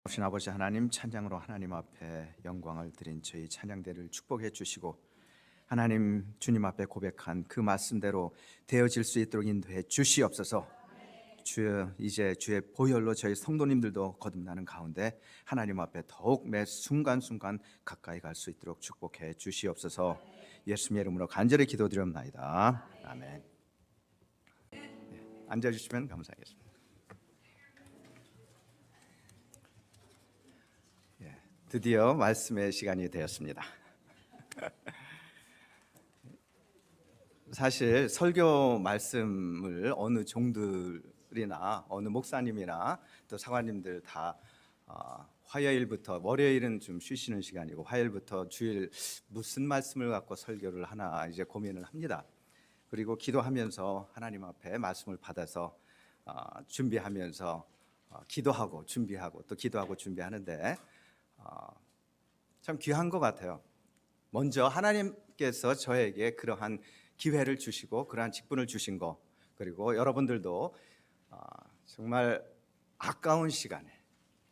오신 아버지 하나님, 찬양으로 하나님 앞에 영광을 드린 저희 찬양대를 축복해 주시고, 하나님 주님 앞에 고백한 그 말씀대로 되어질 수 있도록 인도해 주시옵소서. 주여, 이제 주의 보혈로 저희 성도님들도 거듭나는 가운데 하나님 앞에 더욱 매 순간순간 가까이 갈 수 있도록 축복해 주시옵소서. 예수님의 이름으로 간절히 기도드립니다. 아멘. 앉아주시면 감사하겠습니다. 드디어 말씀의 시간이 되었습니다. 사실 설교 말씀을 어느 종들이나 어느 목사님이나 또 사관님들 다 화요일부터, 월요일은 좀 쉬시는 시간이고 화요일부터 주일 무슨 말씀을 갖고 설교를 하나 이제 고민을 합니다. 그리고 기도하면서 하나님 앞에 말씀을 받아서 준비하면서 기도하고 준비하고 또 기도하고 준비하는데 참 귀한 것 같아요. 먼저 하나님께서 저에게 그러한 기회를 주시고 그러한 직분을 주신 거, 그리고 여러분들도 정말 아까운 시간에,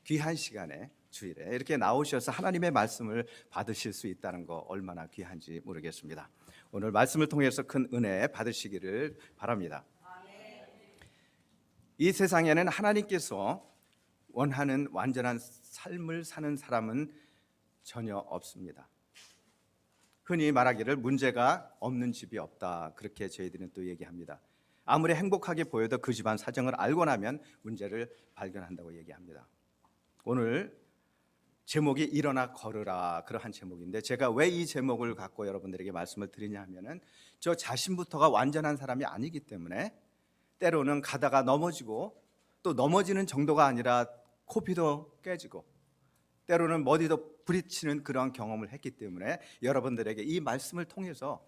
귀한 시간에 주일에 이렇게 나오셔서 하나님의 말씀을 받으실 수 있다는 거 얼마나 귀한지 모르겠습니다. 오늘 말씀을 통해서 큰 은혜 받으시기를 바랍니다. 이 세상에는 하나님께서 원하는 완전한 삶을 사는 사람은 전혀 없습니다. 흔히 말하기를 문제가 없는 집이 없다, 그렇게 저희들은 또 얘기합니다. 아무리 행복하게 보여도 그 집안 사정을 알고 나면 문제를 발견한다고 얘기합니다. 오늘 제목이 일어나 걸으라, 그러한 제목인데 제가 왜 이 제목을 갖고 여러분들에게 말씀을 드리냐 하면은 저 자신부터가 완전한 사람이 아니기 때문에 때로는 가다가 넘어지고, 또 넘어지는 정도가 아니라 코피도 깨지고 때로는 머리도 부딪히는 그러한 경험을 했기 때문에 여러분들에게 이 말씀을 통해서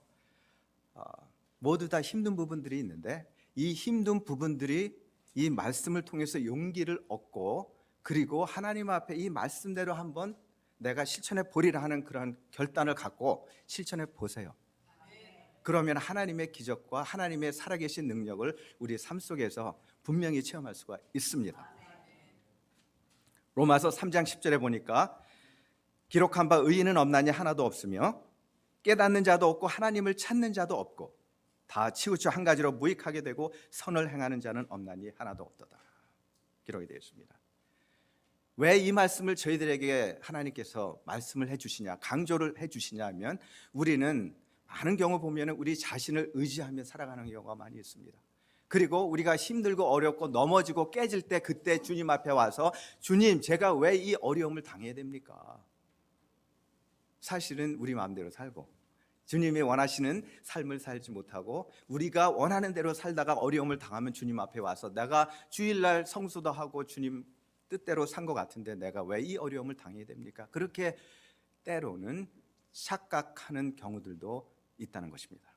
모두 다 힘든 부분들이 있는데 이 힘든 부분들이 이 말씀을 통해서 용기를 얻고, 그리고 하나님 앞에 이 말씀대로 한번 내가 실천해 보리라 하는 그런 결단을 갖고 실천해 보세요. 그러면 하나님의 기적과 하나님의 살아계신 능력을 우리 삶 속에서 분명히 체험할 수가 있습니다. 로마서 3장 10절에 보니까 기록한 바 의인은 없나니 하나도 없으며 깨닫는 자도 없고 하나님을 찾는 자도 없고 다 치우쳐 한 가지로 무익하게 되고 선을 행하는 자는 없나니 하나도 없도다, 기록이 되어 있습니다. 왜 이 말씀을 저희들에게 하나님께서 말씀을 해주시냐, 강조를 해주시냐 하면 우리는 많은 경우 보면 우리 자신을 의지하며 살아가는 경우가 많이 있습니다. 그리고 우리가 힘들고 어렵고 넘어지고 깨질 때 그때 주님 앞에 와서 주님, 제가 왜 이 어려움을 당해야 됩니까? 사실은 우리 마음대로 살고 주님이 원하시는 삶을 살지 못하고 우리가 원하는 대로 살다가 어려움을 당하면 주님 앞에 와서 내가 주일날 성수도 하고 주님 뜻대로 산 것 같은데 내가 왜 이 어려움을 당해야 됩니까? 그렇게 때로는 착각하는 경우들도 있다는 것입니다.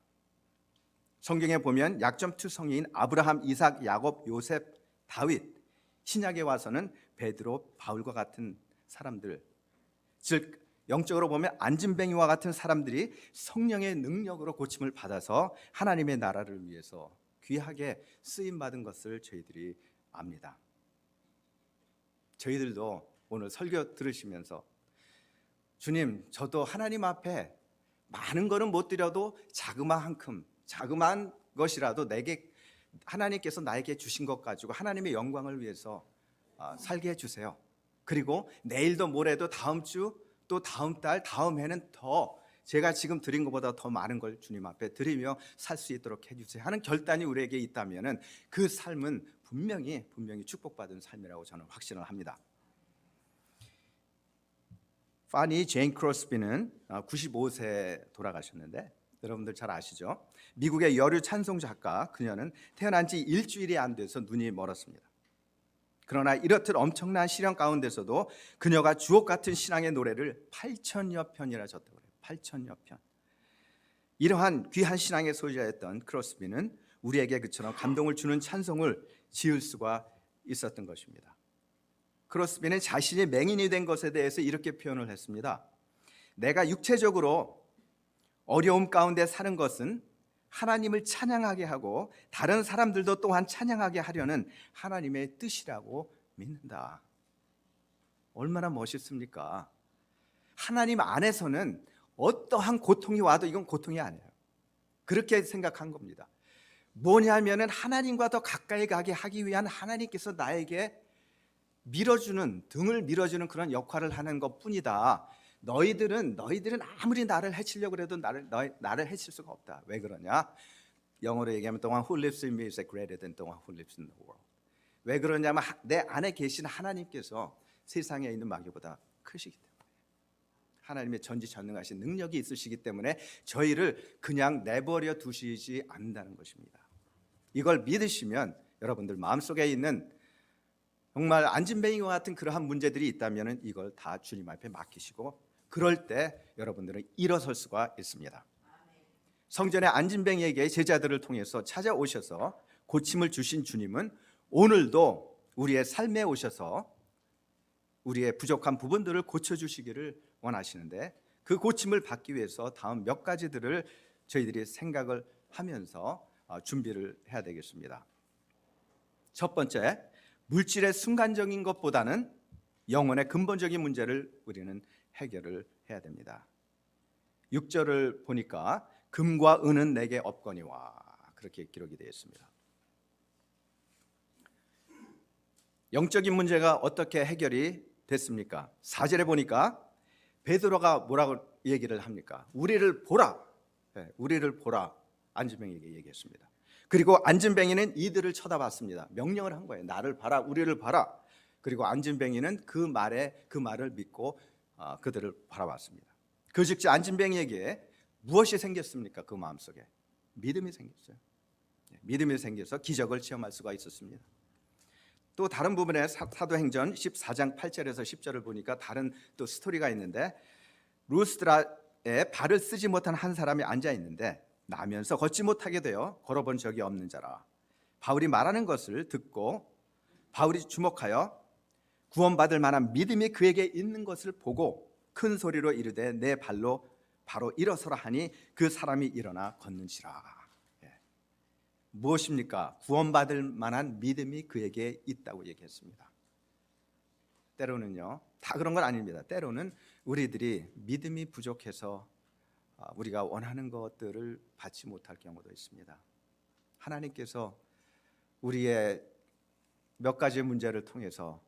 성경에 보면 약점 투성이인 아브라함, 이삭, 야곱, 요셉, 다윗, 신약에 와서는 베드로, 바울과 같은 사람들, 즉 영적으로 보면 안진뱅이와 같은 사람들이 성령의 능력으로 고침을 받아서 하나님의 나라를 위해서 귀하게 쓰임받은 것을 저희들이 압니다. 저희들도 오늘 설교 들으시면서 주님, 저도 하나님 앞에 많은 거는 못 드려도 자그마한 것이라도 내게 하나님께서 나에게 주신 것 가지고 하나님의 영광을 위해서 살게 해주세요. 그리고 내일도 모레도 다음 주 또 다음 달 다음 해는 더 제가 지금 드린 것보다 더 많은 걸 주님 앞에 드리며 살 수 있도록 해주세요 하는 결단이 우리에게 있다면 그 삶은 분명히 축복받은 삶이라고 저는 확신을 합니다. 파니 제인 크로스비는 95세 돌아가셨는데 여러분들 잘 아시죠? 미국의 여류 찬송 작가, 그녀는 태어난 지 일주일이 안 돼서 눈이 멀었습니다. 그러나 이렇듯 엄청난 시련 가운데서도 그녀가 주옥 같은 신앙의 노래를 8천여 편이나 졌다고 해요. 8천여 편. 이러한 귀한 신앙의 소유자였던 크로스비는 우리에게 그처럼 감동을 주는 찬송을 지을 수가 있었던 것입니다. 크로스비는 자신이 맹인이 된 것에 대해서 이렇게 표현을 했습니다. 내가 육체적으로 어려움 가운데 사는 것은 하나님을 찬양하게 하고 다른 사람들도 또한 찬양하게 하려는 하나님의 뜻이라고 믿는다. 얼마나 멋있습니까? 하나님 안에서는 어떠한 고통이 와도 이건 고통이 아니에요. 그렇게 생각한 겁니다. 뭐냐면은 하나님과 더 가까이 가게 하기 위한 하나님께서 나에게 등을 밀어주는 그런 역할을 하는 것뿐이다. 너희들은 아무리 나를 해치려고 해도 나를 해칠 수가 없다. 왜 그러냐? 영어로 얘기하면 the one who lives in me is greater than the one who lives in the world. 왜 그러냐면 내 안에 계신 하나님께서 세상에 있는 마귀보다 크시기 때문에, 하나님의 전지전능하신 능력이 있으시기 때문에 저희를 그냥 내버려 두시지 않는다는 것입니다. 이걸 믿으시면 여러분들 마음속에 있는 정말 안진뱅이와 같은 그러한 문제들이 있다면 이걸 다 주님 앞에 맡기시고, 그럴 때 여러분들은 일어설 수가 있습니다. 성전의 안진뱅이에게 제자들을 통해서 찾아오셔서 고침을 주신 주님은 오늘도 우리의 삶에 오셔서 우리의 부족한 부분들을 고쳐주시기를 원하시는데, 그 고침을 받기 위해서 다음 몇 가지들을 저희들이 생각을 하면서 준비를 해야 되겠습니다. 첫 번째, 물질의 순간적인 것보다는 영혼의 근본적인 문제를 우리는 해결을 해야 됩니다. 6절을 보니까 금과 은은 내게 없거니와 그렇게 기록이 되어 있습니다. 영적인 문제가 어떻게 해결이 됐습니까? 4절에 보니까 베드로가 뭐라고 얘기를 합니까? 우리를 보라. 우리를 보라. 안진뱅이에게 얘기했습니다. 그리고 안진뱅이는 이들을 쳐다봤습니다. 명령을 한 거예요. 나를 봐라, 우리를 봐라. 그리고 안진뱅이는 그 말을 믿고 그들을 바라봤습니다. 그 즉시 안진뱅이에게 무엇이 생겼습니까? 그 마음속에 믿음이 생겼어요. 믿음이 생겨서 기적을 체험할 수가 있었습니다. 또 다른 부분에 사도행전 14장 8절에서 10절을 보니까 다른 또 스토리가 있는데, 루스드라에 발을 쓰지 못한 한 사람이 앉아 있는데 나면서 걷지 못하게 되어 걸어본 적이 없는 자라. 바울이 말하는 것을 듣고 바울이 주목하여 구원받을 만한 믿음이 그에게 있는 것을 보고 큰 소리로 이르되 내 발로 바로 일어서라 하니 그 사람이 일어나 걷는지라. 무엇입니까? 구원받을 만한 믿음이 그에게 있다고 얘기했습니다. 때로는요, 다 그런 건 아닙니다. 때로는 우리들이 믿음이 부족해서 우리가 원하는 것들을 받지 못할 경우도 있습니다. 하나님께서 우리의 몇 가지 문제를 통해서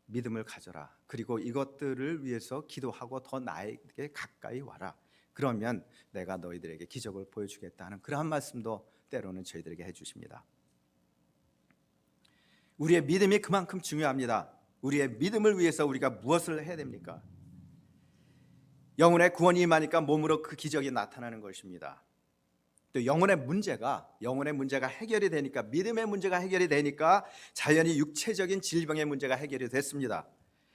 믿음을 가져라. 그리고 이것들을 위해서 기도하고 더 나에게 가까이 와라. 그러면 내가 너희들에게 기적을 보여주겠다는 그러한 말씀도 때로는 저희들에게 해주십니다. 우리의 믿음이 그만큼 중요합니다. 우리의 믿음을 위해서 우리가 무엇을 해야 됩니까? 영혼의 구원이 임하니까 몸으로 그 기적이 나타나는 것입니다. 또 영혼의 문제가 해결이 되니까, 믿음의 문제가 해결이 되니까 자연히 육체적인 질병의 문제가 해결이 됐습니다.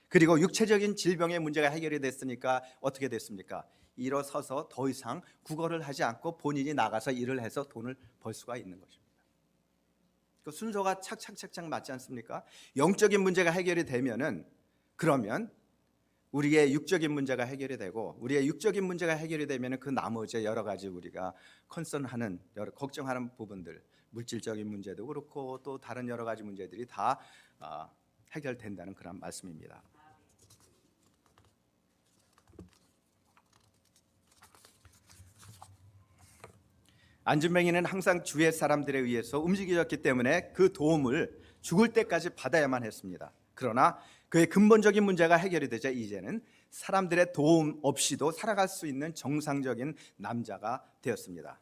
그리고 육체적인 질병의 문제가 해결이 됐으니까 어떻게 됐습니까? 일어서서 더 이상 구걸을 하지 않고 본인이 나가서 일을 해서 돈을 벌 수가 있는 것입니다. 그 순서가 착착착착 맞지 않습니까? 영적인 문제가 해결이 되면은, 그러면 우리의 육적인 문제가 해결이 되고, 우리의 육적인 문제가 해결이 되면은 그 나머지 여러 가지 우리가 컨선하는, 걱정하는 부분들, 물질적인 문제도 그렇고 또 다른 여러 가지 문제들이 다 해결된다는 그런 말씀입니다. 안진뱅이는 항상 주의 사람들에 의해서 움직여졌기 때문에 그 도움을 죽을 때까지 받아야만 했습니다. 그러나 그의 근본적인 문제가 해결이 되자 이제는 사람들의 도움 없이도 살아갈 수 있는 정상적인 남자가 되었습니다.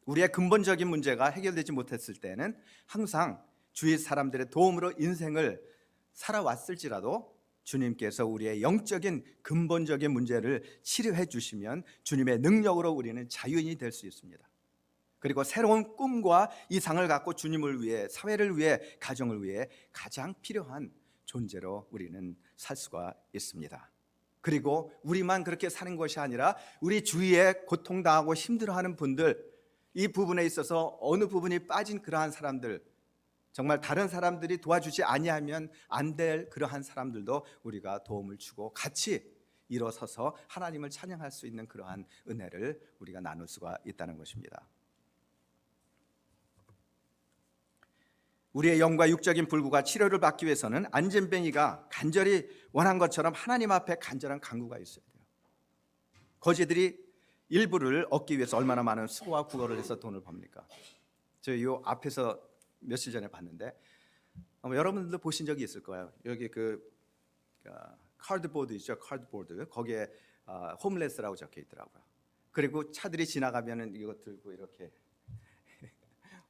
우리의 근본적인 문제가 해결되지 못했을 때는 항상 주위 사람들의 도움으로 인생을 살아왔을지라도 주님께서 우리의 영적인 근본적인 문제를 치료해 주시면 주님의 능력으로 우리는 자유인이 될 수 있습니다. 그리고 새로운 꿈과 이상을 갖고 주님을 위해, 사회를 위해, 가정을 위해 가장 필요한 존재로 우리는 살 수가 있습니다. 그리고 우리만 그렇게 사는 것이 아니라 우리 주위에 고통당하고 힘들어하는 분들, 이 부분에 있어서 어느 부분이 빠진 그러한 사람들, 정말 다른 사람들이 도와주지 아니하면 안 될 그러한 사람들도 우리가 도움을 주고 같이 일어서서 하나님을 찬양할 수 있는 그러한 은혜를 우리가 나눌 수가 있다는 것입니다. 우리의 영과 육적인 불구가 치료를 받기 위해서는 안진뱅이가 간절히 원한 것처럼 하나님 앞에 간절한 간구가 있어야 돼요. 거지들이 일부를 얻기 위해서 얼마나 많은 수고와 구걸을 해서 돈을 법니까? 저 요 앞에서 며칠 전에 봤는데 여러분들도 보신 적이 있을 거예요. 여기 카드보드 있죠, 카드보드. 거기에 홈레스라고 적혀 있더라고요. 그리고 차들이 지나가면은 이거 들고 이렇게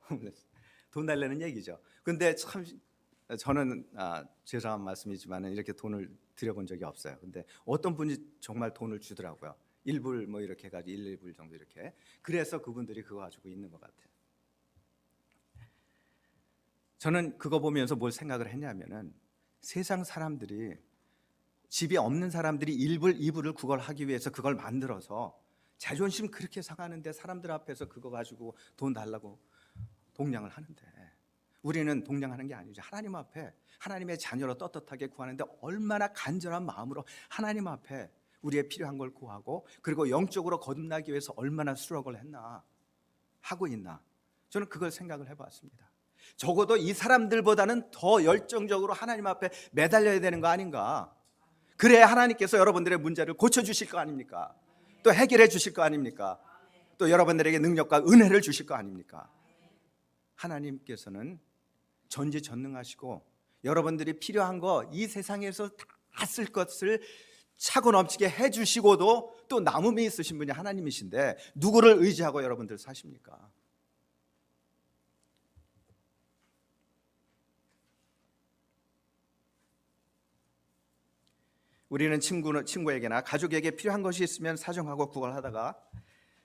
홈레스 돈 달라는 얘기죠. 근데 참 저는 죄송한 말씀이지만 이렇게 돈을 드려본 적이 없어요. 근데 어떤 분이 정말 돈을 주더라고요. 1불 뭐 이렇게 해가지고 1불 정도 이렇게. 그래서 그분들이 그거 가지고 있는 것 같아요. 저는 그거 보면서 뭘 생각을 했냐면은 세상 사람들이 집이 없는 사람들이 1불, 2불을 구걸하기 위해서 그걸 만들어서 자존심 그렇게 상하는데 사람들 앞에서 그거 가지고 돈 달라고 동냥을 하는데 우리는 동냥하는 게 아니죠. 하나님 앞에 하나님의 자녀로 떳떳하게 구하는데 얼마나 간절한 마음으로 하나님 앞에 우리의 필요한 걸 구하고 그리고 영적으로 거듭나기 위해서 얼마나 수력을 했나 하고 있나 저는 그걸 생각을 해봤습니다. 적어도 이 사람들보다는 더 열정적으로 하나님 앞에 매달려야 되는 거 아닌가. 그래야 하나님께서 여러분들의 문제를 고쳐주실 거 아닙니까? 또 해결해 주실 거 아닙니까? 또 여러분들에게 능력과 은혜를 주실 거 아닙니까? 하나님께서는 전지전능하시고 여러분들이 필요한 거 이 세상에서 다 쓸 것을 차고 넘치게 해주시고도 또 남음이 있으신 분이 하나님이신데 누구를 의지하고 여러분들 사십니까? 우리는 친구에게나 가족에게 필요한 것이 있으면 사정하고 구걸하다가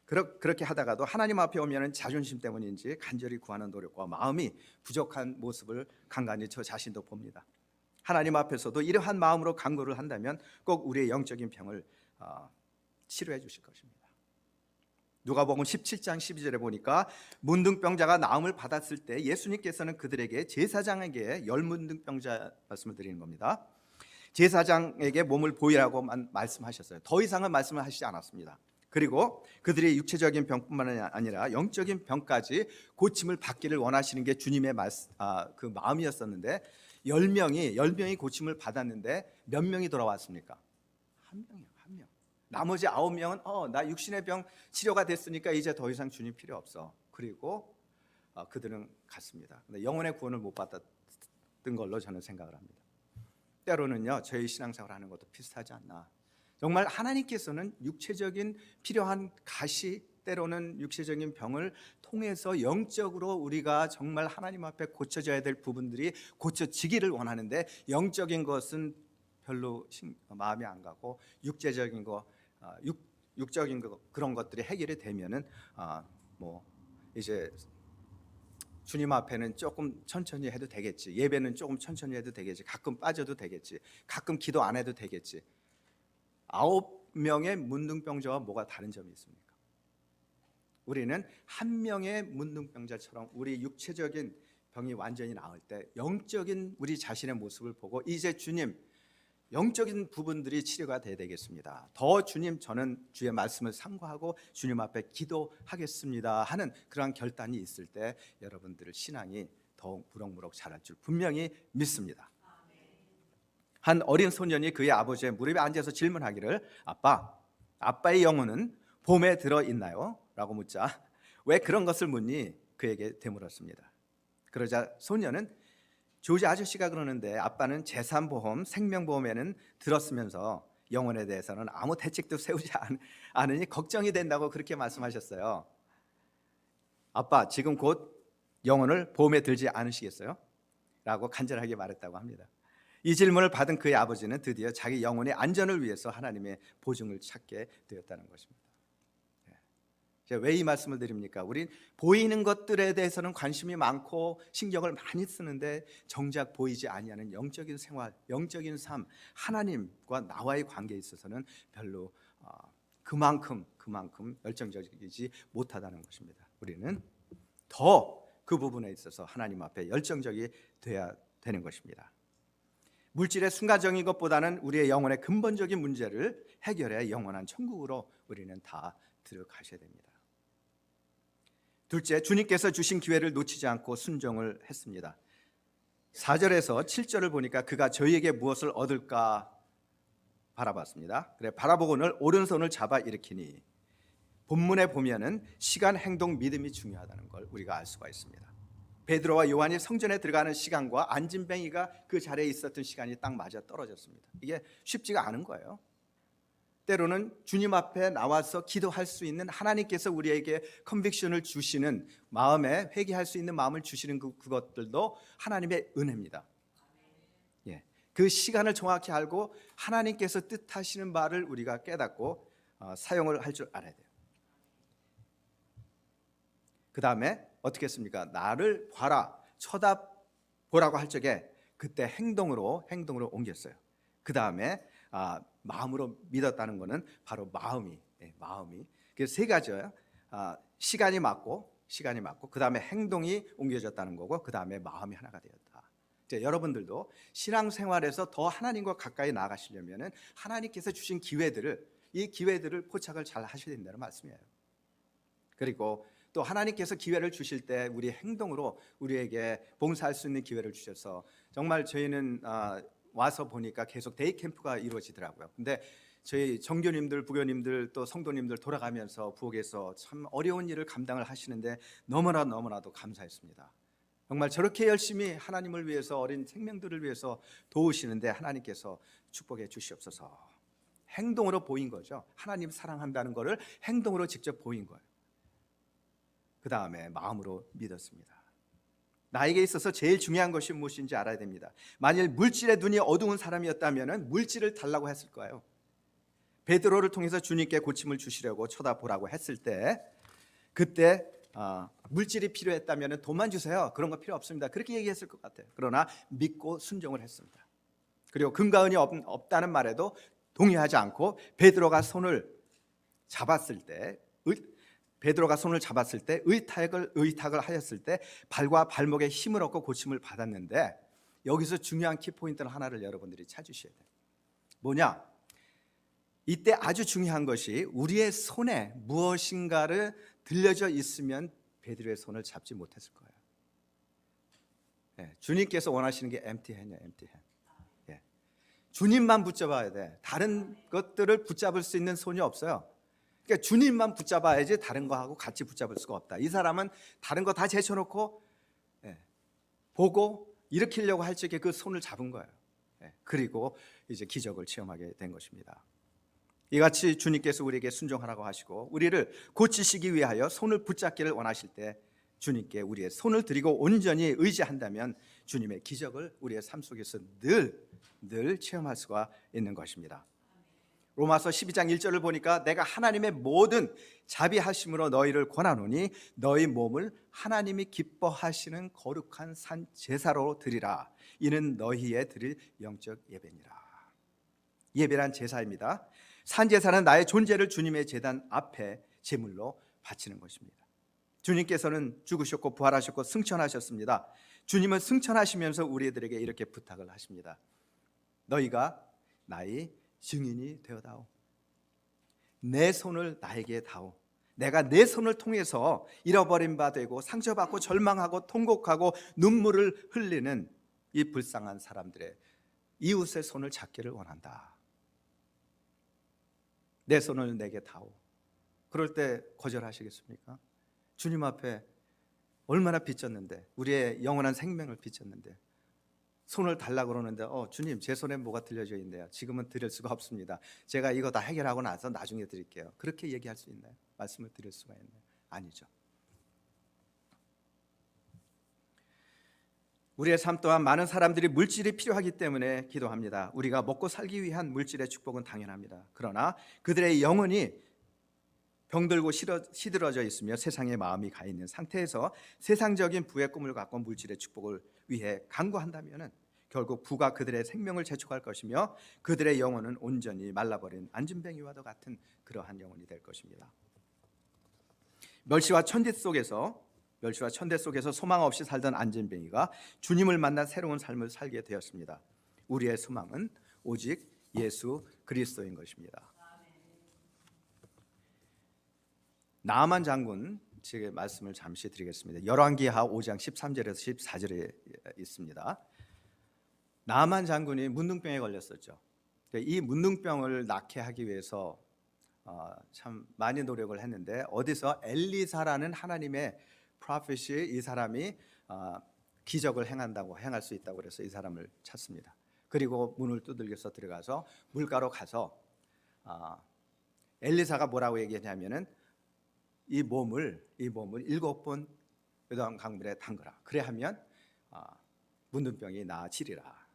그렇게 하다가도 하나님 앞에 오면은 자존심 때문인지 간절히 구하는 노력과 마음이 부족한 모습을 간간히 저 자신도 봅니다. 하나님 앞에서도 이러한 마음으로 간구를 한다면 꼭 우리의 영적인 병을 치료해 주실 것입니다. 누가복음 17장 12절에 보니까 문둥병자가 나음을 받았을 때 예수님께서는 그들에게 제사장에게 열문둥병자 말씀을 드리는 겁니다. 제사장에게 몸을 보이라고만 말씀하셨어요. 더 이상은 말씀을 하시지 않았습니다. 그리고 그들의 육체적인 병뿐만 아니라 영적인 병까지 고침을 받기를 원하시는 게 주님의 그 마음이었었는데 10명이 고침을 받았는데 몇 명이 돌아왔습니까? 한 명이요. 한 명. 나머지 9명은 나 육신의 병 치료가 됐으니까 이제 더 이상 주님 필요 없어. 그리고 그들은 갔습니다. 근데 영혼의 구원을 못 받았던 걸로 저는 생각을 합니다. 때로는요 저희 신앙생활 하는 것도 비슷하지 않나. 정말 하나님께서는 육체적인 필요한 가시 때로는 육체적인 병을 통해서 영적으로 우리가 정말 하나님 앞에 고쳐져야 될 부분들이 고쳐지기를 원하는데 영적인 것은 별로 마음이 안 가고 육체적인 거 육적인 거 그런 것들이 해결이 되면은 뭐 이제 주님 앞에는 조금 천천히 해도 되겠지. 예배는 조금 천천히 해도 되겠지. 가끔 빠져도 되겠지. 가끔 기도 안 해도 되겠지. 9명의 문둥병자와 뭐가 다른 점이 있습니까? 우리는 한 명의 문둥병자처럼 우리 육체적인 병이 완전히 나을 때 영적인 우리 자신의 모습을 보고 이제 주님 영적인 부분들이 치료가 돼야 되겠습니다. 더 주님 저는 주의 말씀을 삼가하고 주님 앞에 기도하겠습니다 하는 그러한 결단이 있을 때 여러분들의 신앙이 더욱 무럭무럭 자랄 줄 분명히 믿습니다. 한 어린 소년이 그의 아버지의 무릎에 앉아서 질문하기를 아빠의 영혼은 봄에 들어있나요? 라고 묻자 왜 그런 것을 묻니? 그에게 되물었습니다. 그러자 소년은 조지 아저씨가 그러는데 아빠는 재산보험, 생명보험에는 들었으면서 영혼에 대해서는 아무 대책도 세우지 않으니 걱정이 된다고 그렇게 말씀하셨어요. 아빠 지금 곧 영혼을 보험에 들지 않으시겠어요? 라고 간절하게 말했다고 합니다. 이 질문을 받은 그의 아버지는 드디어 자기 영혼의 안전을 위해서 하나님의 보증을 찾게 되었다는 것입니다. 왜 이 말씀을 드립니까? 우린 보이는 것들에 대해서는 관심이 많고 신경을 많이 쓰는데 정작 보이지 아니하는 영적인 생활, 영적인 삶, 하나님과 나와의 관계에 있어서는 별로 그만큼 열정적이지 못하다는 것입니다. 우리는 더 그 부분에 있어서 하나님 앞에 열정적이 돼야 되는 것입니다. 물질의 순간적인 것보다는 우리의 영혼의 근본적인 문제를 해결해 영원한 천국으로 우리는 다 들어가셔야 됩니다. 둘째, 주님께서 주신 기회를 놓치지 않고 순종을 했습니다. 4절에서 7절을 보니까 그가 저희에게 무엇을 얻을까 바라봤습니다. 그래 바라보고는 오른손을 잡아 일으키니, 본문에 보면은 시간, 행동, 믿음이 중요하다는 걸 우리가 알 수가 있습니다. 베드로와 요한이 성전에 들어가는 시간과 안진뱅이가 그 자리에 있었던 시간이 딱 맞아 떨어졌습니다. 이게 쉽지가 않은 거예요. 때로는 주님 앞에 나와서 기도할 수 있는, 하나님께서 우리에게 컨빅션을 주시는, 마음에 회개할 수 있는 마음을 주시는 그것들도 하나님의 은혜입니다. 예, 그 시간을 정확히 알고 하나님께서 뜻하시는 바를 우리가 깨닫고 사용을 할 줄 알아야 돼요. 그 다음에 어떻게 했습니까? 나를 봐라, 쳐다보라고 할 적에 그때 행동으로 옮겼어요. 그 다음에 마음으로 믿었다는 것은 바로 마음이 그래서 세 가지예요. 시간이 맞고 그 다음에 행동이 옮겨졌다는 거고, 그 다음에 마음이 하나가 되었다. 이제 여러분들도 신앙생활에서 더 하나님과 가까이 나아가시려면 하나님께서 주신 이 기회들을 포착을 잘 하셔야 된다는 말씀이에요. 그리고 또 하나님께서 기회를 주실 때 우리 행동으로 우리에게 봉사할 수 있는 기회를 주셔서, 정말 저희는 와서 보니까 계속 데이 캠프가 이루어지더라고요. 근데 저희 정교님들, 부교님들, 또 성도님들 돌아가면서 부엌에서 참 어려운 일을 감당을 하시는데 너무나도 감사했습니다. 정말 저렇게 열심히 하나님을 위해서, 어린 생명들을 위해서 도우시는데 하나님께서 축복해 주시옵소서. 행동으로 보인 거죠. 하나님 사랑한다는 것을 행동으로 직접 보인 거예요. 그 다음에 마음으로 믿었습니다. 나에게 있어서 제일 중요한 것이 무엇인지 알아야 됩니다. 만일 물질의 눈이 어두운 사람이었다면 물질을 달라고 했을 거예요. 베드로를 통해서 주님께 고침을 주시려고 쳐다보라고 했을 때, 그때 물질이 필요했다면 돈만 주세요, 그런 거 필요 없습니다, 그렇게 얘기했을 것 같아요. 그러나 믿고 순종을 했습니다. 그리고 금과 은이 없다는 말에도 동의하지 않고 베드로가 손을 잡았을 때 의탁을 하였을 때 발과 발목에 힘을 얻고 고침을 받았는데, 여기서 중요한 키포인트는 하나를 여러분들이 찾으셔야 돼요. 뭐냐? 이때 아주 중요한 것이 우리의 손에 무엇인가를 들려져 있으면 베드로의 손을 잡지 못했을 거예요. 예, 주님께서 원하시는 게 empty hand이에요. empty hand. 예, 주님만 붙잡아야 돼. 다른 것들을 붙잡을 수 있는 손이 없어요. 그러니까 주님만 붙잡아야지 다른 거하고 같이 붙잡을 수가 없다. 이 사람은 다른 거 다 제쳐놓고 보고 일으키려고 할 적에 그 손을 잡은 거예요. 그리고 이제 기적을 체험하게 된 것입니다. 이같이 주님께서 우리에게 순종하라고 하시고 우리를 고치시기 위하여 손을 붙잡기를 원하실 때, 주님께 우리의 손을 드리고 온전히 의지한다면 주님의 기적을 우리의 삶 속에서 늘 체험할 수가 있는 것입니다. 로마서 12장 1절을 보니까 내가 하나님의 모든 자비하심으로 너희를 권하노니 너희 몸을 하나님이 기뻐하시는 거룩한 산 제사로 드리라. 이는 너희의 드릴 영적 예배니라. 예배란 제사입니다. 산 제사는 나의 존재를 주님의 제단 앞에 제물로 바치는 것입니다. 주님께서는 죽으셨고 부활하셨고 승천하셨습니다. 주님은 승천하시면서 우리들에게 이렇게 부탁을 하십니다. 너희가 나의 증인이 되어다오. 내 손을 나에게 다오. 내가 내 손을 통해서 잃어버린 바 되고 상처받고 절망하고 통곡하고 눈물을 흘리는 이 불쌍한 사람들의, 이웃의 손을 잡기를 원한다. 내 손을 내게 다오. 그럴 때 거절하시겠습니까? 주님 앞에 얼마나 빚졌는데, 우리의 영원한 생명을 빚졌는데 손을 달라고 그러는데 주님 제 손에 뭐가 들려져 있는데요, 지금은 드릴 수가 없습니다, 제가 이거 다 해결하고 나서 나중에 드릴게요, 그렇게 얘기할 수 있나요? 말씀을 드릴 수가 있나요? 아니죠. 우리의 삶 또한 많은 사람들이 물질이 필요하기 때문에 기도합니다. 우리가 먹고 살기 위한 물질의 축복은 당연합니다. 그러나 그들의 영혼이 병들고 시들어져 있으며 세상에 마음이 가 있는 상태에서 세상적인 부의 꿈을 갖고 물질의 축복을 위해 간구한다면 결국 부가 그들의 생명을 재촉할 것이며 그들의 영혼은 온전히 말라버린 안진뱅이와도 같은 그러한 영혼이 될 것입니다. 멸시와 천대 속에서 소망 없이 살던 안진뱅이가 주님을 만난 새로운 삶을 살게 되었습니다. 우리의 소망은 오직 예수 그리스도인 것입니다. 나아만 장군 제게 말씀을 잠시 드리겠습니다. 열왕기하 5장 13절에서 14절에 있습니다. 나만 장군이 문둥병에 걸렸었죠. 이 문둥병을 낫게 하기 위해서 참 많이 노력을 했는데 어디서 엘리사라는 하나님의 프로핏이 이 사람이 기적을 행할 수 있다고 그래서 이 사람을 찾습니다. 그리고 문을 두들겨서 들어가서 물가로 가서 엘리사가 뭐라고 얘기했냐면은 이 몸을 7번 요단 강물에 담그라. 그래 하면 문둥병이 나아지리라.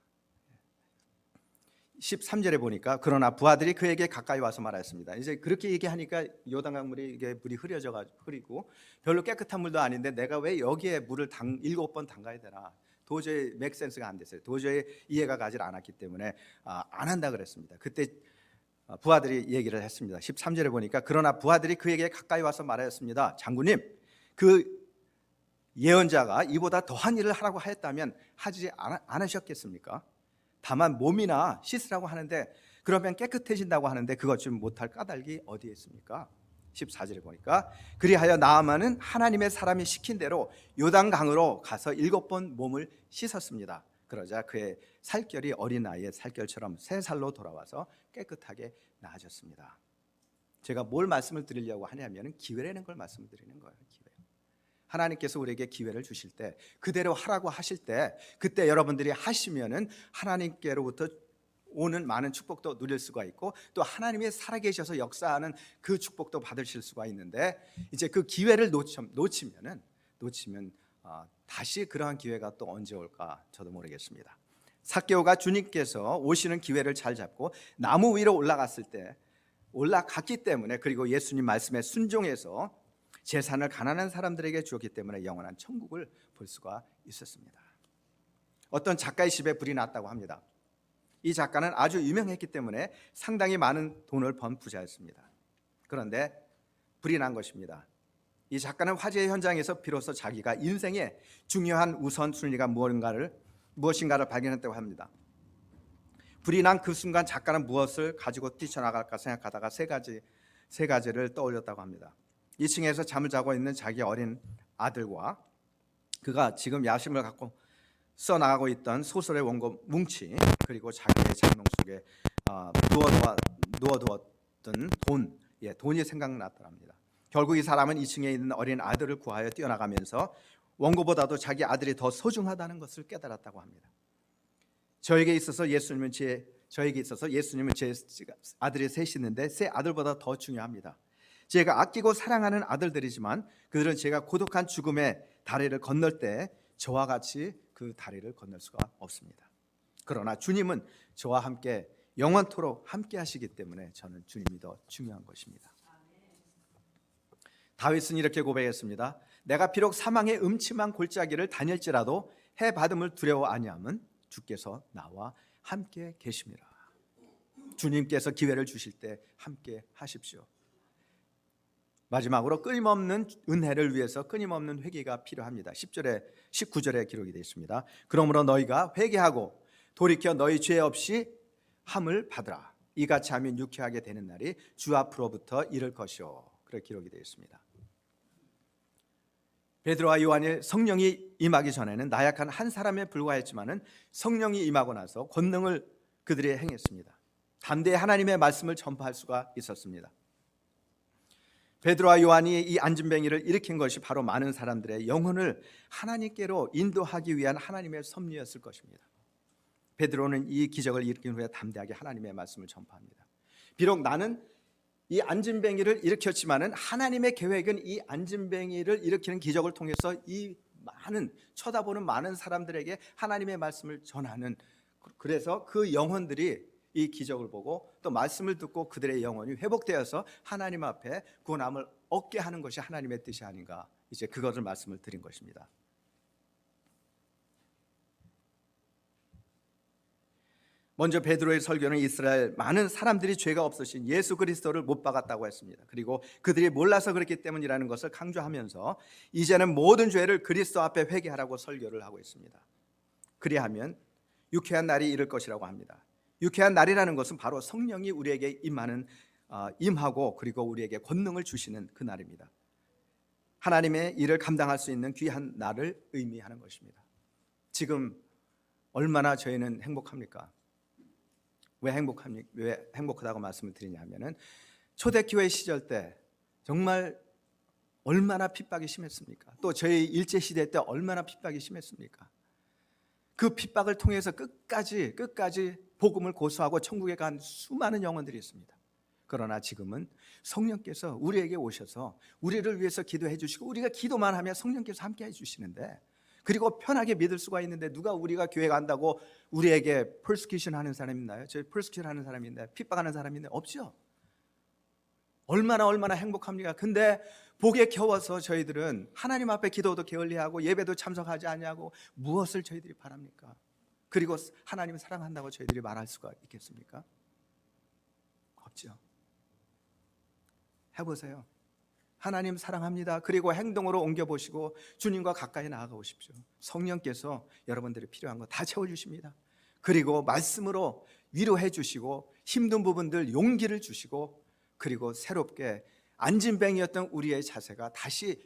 13절에 보니까 그러나 부하들이 그에게 가까이 와서 말하였습니다. 이제 그렇게 얘기하니까 요단강물이 이게 물이 흐리고 별로 깨끗한 물도 아닌데 내가 왜 여기에 물을 7번 담가야 되나? 도저히 맥센스가 안 됐어요. 도저히 이해가 가지 않았기 때문에 안 한다 그랬습니다. 그때 부하들이 얘기를 했습니다. 13절에 보니까 그러나 부하들이 그에게 가까이 와서 말하였습니다. 장군님, 그 예언자가 이보다 더한 일을 하라고 하였다면 하지 않으셨겠습니까? 다만 몸이나 씻으라고 하는데 그러면 깨끗해진다고 하는데 그것 좀 못할 까닭이 어디에 있습니까? 14절에 보니까 그리하여 나아만은 하나님의 사람이 시킨 대로 요단강으로 가서 7번 몸을 씻었습니다. 그러자 그의 살결이 어린아이의 살결처럼 새 살로 돌아와서 깨끗하게 나아졌습니다. 제가 뭘 말씀을 드리려고 하냐면 기회라는 걸 말씀드리는 거예요. 기회. 하나님께서 우리에게 기회를 주실 때 그대로 하라고 하실 때 그때 여러분들이 하시면은 하나님께로부터 오는 많은 축복도 누릴 수가 있고 또 하나님이 살아계셔서 역사하는 그 축복도 받으실 수가 있는데 이제 그 기회를 놓치면 다시 그러한 기회가 또 언제 올까 저도 모르겠습니다. 삭개오가 주님께서 오시는 기회를 잘 잡고 나무 위로 올라갔기 때문에 그리고 예수님 말씀에 순종해서 재산을 가난한 사람들에게 주었기 때문에 영원한 천국을 볼 수가 있었습니다. 어떤 작가의 집에 불이 났다고 합니다. 이 작가는 아주 유명했기 때문에 상당히 많은 돈을 번 부자였습니다. 그런데 불이 난 것입니다. 이 작가는 화재 현장에서 비로소 자기가 인생의 중요한 우선순위가 무엇인가를 발견했다고 합니다. 불이 난 그 순간 작가는 무엇을 가지고 뛰쳐나갈까 생각하다가 세 가지를 떠올렸다고 합니다. 2층에서 잠을 자고 있는 자기 어린 아들과 그가 지금 야심을 갖고 써나가고 있던 소설의 원고 뭉치 그리고 자기의 장롱 속에 누워두었던 돈이 생각났다고 합니다. 결국 이 사람은 2층에 있는 어린 아들을 구하여 뛰어나가면서 원고보다도 자기 아들이 더 소중하다는 것을 깨달았다고 합니다. 저에게 있어서 예수님은 제 아들이 셋이 있는데 세 아들보다 더 중요합니다. 제가 아끼고 사랑하는 아들들이지만 그들은 제가 고독한 죽음의 다리를 건널 때 저와 같이 그 다리를 건널 수가 없습니다. 그러나 주님은 저와 함께 영원토록 함께 하시기 때문에 저는 주님이 더 중요한 것입니다. 다윗은 이렇게 고백했습니다. 내가 비록 사망의 음침한 골짜기를 다닐지라도 해 받음을 두려워 아니함은 주께서 나와 함께 계심이라. 주님께서 기회를 주실 때 함께 하십시오. 마지막으로 끊임없는 은혜를 위해서 끊임없는 회개가 필요합니다. 19절에 기록이 되어 있습니다. 그러므로 너희가 회개하고 돌이켜 너희 죄 없이 함을 받으라. 이같이 하면 유쾌하게 되는 날이 주 앞으로부터 이를 것이요. 그렇게 기록이 되어 있습니다. 베드로와 요한이 성령이 임하기 전에는 나약한 한 사람에 불과했지만은 성령이 임하고 나서 권능을 그들이 행했습니다. 담대히 하나님의 말씀을 전파할 수가 있었습니다. 베드로와 요한이 이 안진뱅이를 일으킨 것이 바로 많은 사람들의 영혼을 하나님께로 인도하기 위한 하나님의 섭리였을 것입니다. 베드로는 이 기적을 일으킨 후에 담대하게 하나님의 말씀을 전파합니다. 비록 나는 이 안진뱅이를 일으켰지만은 하나님의 계획은 이 안진뱅이를 일으키는 기적을 통해서 이 쳐다보는 많은 사람들에게 하나님의 말씀을 전하는, 그래서 그 영혼들이 이 기적을 보고 또 말씀을 듣고 그들의 영혼이 회복되어서 하나님 앞에 구원함을 얻게 하는 것이 하나님의 뜻이 아닌가, 이제 그것을 말씀을 드린 것입니다. 먼저 베드로의 설교는 이스라엘 많은 사람들이 죄가 없으신 예수 그리스도를 못 박았다고 했습니다. 그리고 그들이 몰라서 그랬기 때문이라는 것을 강조하면서 이제는 모든 죄를 그리스도 앞에 회개하라고 설교를 하고 있습니다. 그리하면 유쾌한 날이 이를 것이라고 합니다. 유쾌한 날이라는 것은 바로 성령이 우리에게 임하고 그리고 우리에게 권능을 주시는 그 날입니다. 하나님의 일을 감당할 수 있는 귀한 날을 의미하는 것입니다. 지금 얼마나 저희는 행복합니까? 왜 행복하다고 말씀을 드리냐면은 초대교회 시절 때 정말 얼마나 핍박이 심했습니까? 또 저희 일제시대 때 얼마나 핍박이 심했습니까? 그 핍박을 통해서 끝까지 복음을 고수하고 천국에 간 수많은 영혼들이 있습니다. 그러나 지금은 성령께서 우리에게 오셔서 우리를 위해서 기도해 주시고 우리가 기도만 하면 성령께서 함께 해주시는데, 그리고 편하게 믿을 수가 있는데, 누가 우리가 교회 간다고 우리에게 persecution 하는 사람이 있나요? 저희 persecution 하는 사람이 있나요? 핍박하는 사람이 있나요? 없죠. 얼마나 행복합니까? 근데 복에 겨워서 저희들은 하나님 앞에 기도도 게을리하고 예배도 참석하지 않냐고 무엇을 저희들이 바랍니까? 그리고 하나님 사랑한다고 저희들이 말할 수가 있겠습니까? 없죠. 해보세요. 하나님 사랑합니다. 그리고 행동으로 옮겨보시고 주님과 가까이 나아가 오십시오. 성령께서 여러분들이 필요한 거 다 채워주십니다. 그리고 말씀으로 위로해 주시고 힘든 부분들 용기를 주시고, 그리고 새롭게 안진뱅이였던 우리의 자세가 다시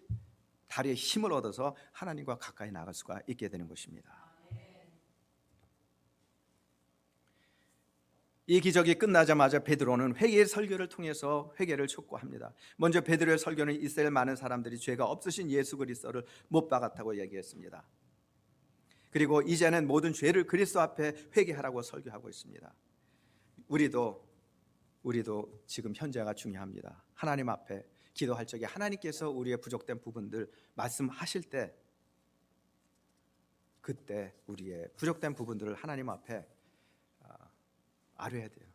다리에 힘을 얻어서 하나님과 가까이 나갈 수가 있게 되는 것입니다. 이 기적이 끝나자마자 베드로는 회개의 설교를 통해서 회개를 촉구합니다. 먼저 베드로의 설교는 이스라엘 많은 사람들이 죄가 없으신 예수 그리스도를 못 박았다고 얘기했습니다. 그리고 이제는 모든 죄를 그리스도 앞에 회개하라고 설교하고 있습니다. 우리도 지금 현재가 중요합니다. 하나님 앞에 기도할 적에 하나님께서 우리의 부족된 부분들 말씀하실 때, 그때 우리의 부족된 부분들을 하나님 앞에 아뢰야 돼요.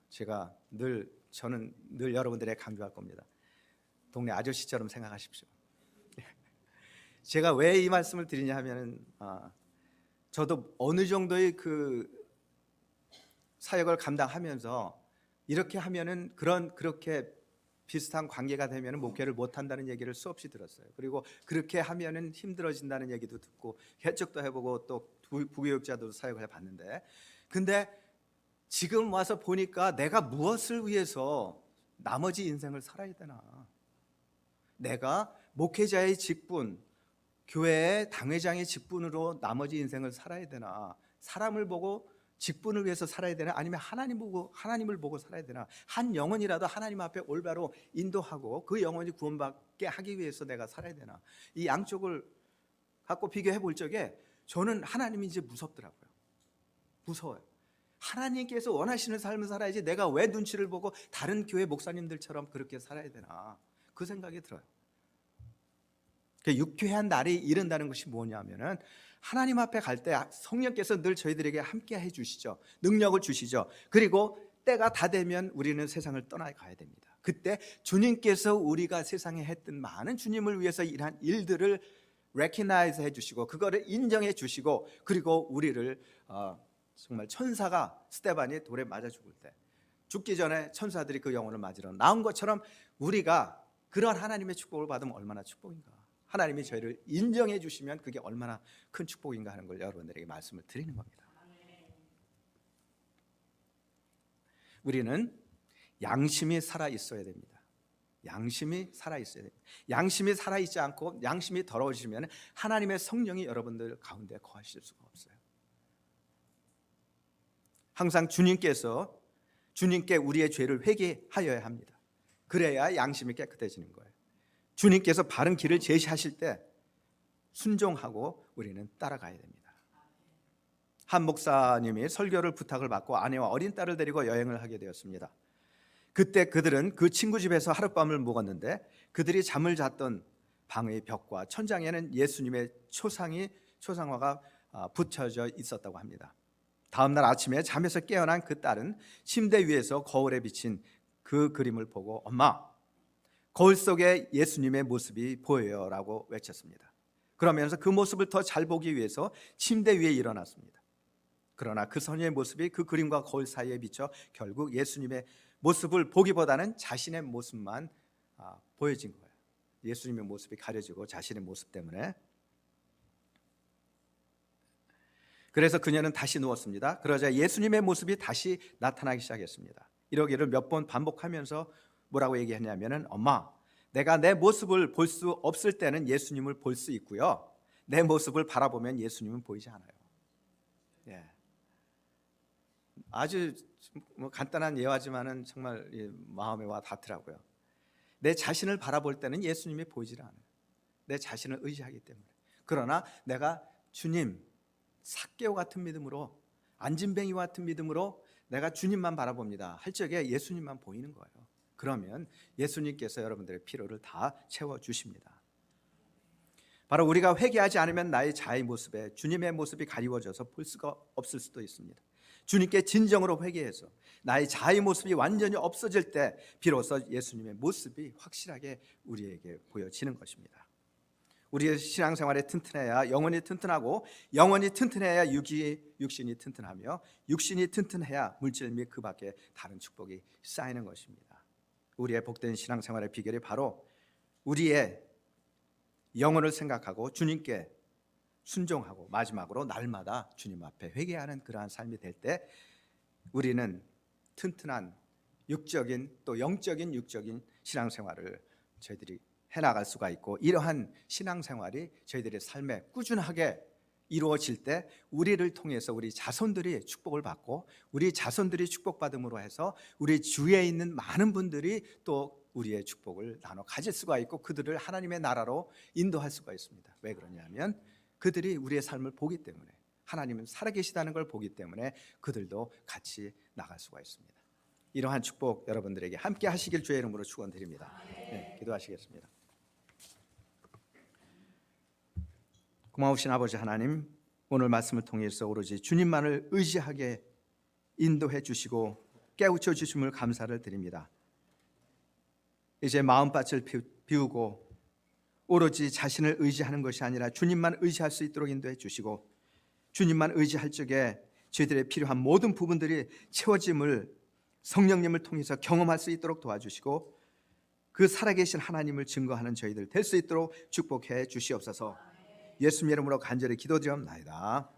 저는 늘 여러분들에게 강조할 겁니다. 동네 아저씨처럼 생각하십시오. 제가 왜 이 말씀을 드리냐 하면은 저도 어느 정도의 그 사역을 감당하면서 이렇게 하면은 그렇게 비슷한 관계가 되면은 목회를 못 한다는 얘기를 수없이 들었어요. 그리고 그렇게 하면은 힘들어진다는 얘기도 듣고 개척도 해보고 또 부교육자도 사역을 해봤는데, 근데 지금 와서 보니까 내가 무엇을 위해서 나머지 인생을 살아야 되나? 내가 목회자의 직분, 교회의 당회장의 직분으로 나머지 인생을 살아야 되나? 사람을 보고 직분을 위해서 살아야 되나? 아니면 하나님을 보고 살아야 되나? 한 영혼이라도 하나님 앞에 올바로 인도하고 그 영혼이 구원받게 하기 위해서 내가 살아야 되나? 이 양쪽을 갖고 비교해 볼 적에 저는 하나님이 이제 무섭더라고요. 무서워요. 하나님께서 원하시는 삶을 살아야지 내가 왜 눈치를 보고 다른 교회 목사님들처럼 그렇게 살아야 되나, 그 생각이 들어요. 유쾌한 날이 이른다는 것이 뭐냐면은 하나님 앞에 갈 때 성령께서 늘 저희들에게 함께 해주시죠. 능력을 주시죠. 그리고 때가 다 되면 우리는 세상을 떠나가야 됩니다. 그때 주님께서 우리가 세상에 했던 많은 주님을 위해서 일한 일들을 recognize 해주시고 그거를 인정해 주시고, 그리고 우리를 정말 천사가 스데반이 돌에 맞아 죽을 때 죽기 전에 천사들이 그 영혼을 맞으러 나온 것처럼 우리가 그런 하나님의 축복을 받으면 얼마나 축복인가. 하나님이 저희를 인정해 주시면 그게 얼마나 큰 축복인가 하는 걸 여러분들에게 말씀을 드리는 겁니다. 우리는 양심이 살아 있어야 됩니다. 양심이 살아 있어야 됩니다. 양심이 살아 있지 않고 양심이 더러워지면 하나님의 성령이 여러분들 가운데 거하실 수가 없어요. 항상 주님께 우리의 죄를 회개하여야 합니다. 그래야 양심이 깨끗해지는 거예요. 주님께서 바른 길을 제시하실 때 순종하고 우리는 따라가야 됩니다. 한 목사님이 설교를 부탁을 받고 아내와 어린 딸을 데리고 여행을 하게 되었습니다. 그때 그들은 그 친구 집에서 하룻밤을 묵었는데 그들이 잠을 잤던 방의 벽과 천장에는 예수님의 초상화가 붙여져 있었다고 합니다. 다음 날 아침에 잠에서 깨어난 그 딸은 침대 위에서 거울에 비친 그 그림을 보고 엄마, 거울 속에 예수님의 모습이 보여요 라고 외쳤습니다. 그러면서 그 모습을 더 잘 보기 위해서 침대 위에 일어났습니다. 그러나 그 소녀의 모습이 그 그림과 거울 사이에 비쳐 결국 예수님의 모습을 보기보다는 자신의 모습만 보여진 거예요. 예수님의 모습이 가려지고 자신의 모습 때문에. 그래서 그녀는 다시 누웠습니다. 그러자 예수님의 모습이 다시 나타나기 시작했습니다. 이러기를 몇 번 반복하면서 뭐라고 얘기했냐면은 엄마, 내가 내 모습을 볼 수 없을 때는 예수님을 볼 수 있고요, 내 모습을 바라보면 예수님은 보이지 않아요. 예. 아주 뭐 간단한 예화지만은 정말 마음에 와 닿더라고요. 내 자신을 바라볼 때는 예수님이 보이질 않아요. 내 자신을 의지하기 때문에. 그러나 내가 주님, 삭개오 같은 믿음으로, 안진뱅이와 같은 믿음으로 내가 주님만 바라봅니다 할 적에 예수님만 보이는 거예요. 그러면 예수님께서 여러분들의 필요를 다 채워주십니다. 바로 우리가 회개하지 않으면 나의 자의 모습에 주님의 모습이 가리워져서 볼 수가 없을 수도 있습니다. 주님께 진정으로 회개해서 나의 자의 모습이 완전히 없어질 때 비로소 예수님의 모습이 확실하게 우리에게 보여지는 것입니다. 우리의 신앙생활이 튼튼해야 영혼이 튼튼하고, 영혼이 튼튼해야 육신이 튼튼하며, 육신이 튼튼해야 물질 및 그 밖에 다른 축복이 쌓이는 것입니다. 우리의 복된 신앙생활의 비결이 바로 우리의 영혼을 생각하고 주님께 순종하고 마지막으로 날마다 주님 앞에 회개하는 그러한 삶이 될 때 우리는 튼튼한 육적인 또 영적인 육적인 신앙생활을 저희들이 해나갈 수가 있고, 이러한 신앙생활이 저희들의 삶에 꾸준하게 이루어질 때 우리를 통해서 우리 자손들이 축복을 받고, 우리 자손들이 축복받음으로 해서 우리 주위에 있는 많은 분들이 또 우리의 축복을 나눠 가질 수가 있고, 그들을 하나님의 나라로 인도할 수가 있습니다. 왜 그러냐면 그들이 우리의 삶을 보기 때문에, 하나님은 살아계시다는 걸 보기 때문에 그들도 같이 나갈 수가 있습니다. 이러한 축복 여러분들에게 함께 하시길 주의 이름으로 축원드립니다. 네, 기도하시겠습니다. 고마우신 아버지 하나님, 오늘 말씀을 통해서 오로지 주님만을 의지하게 인도해 주시고 깨우쳐 주심을 감사를 드립니다. 이제 마음밭을 비우고 오로지 자신을 의지하는 것이 아니라 주님만 의지할 수 있도록 인도해 주시고, 주님만 의지할 적에 저희들의 필요한 모든 부분들이 채워짐을 성령님을 통해서 경험할 수 있도록 도와주시고, 그 살아계신 하나님을 증거하는 저희들 될 수 있도록 축복해 주시옵소서. 예수님 이름으로 간절히 기도드리옵나이다.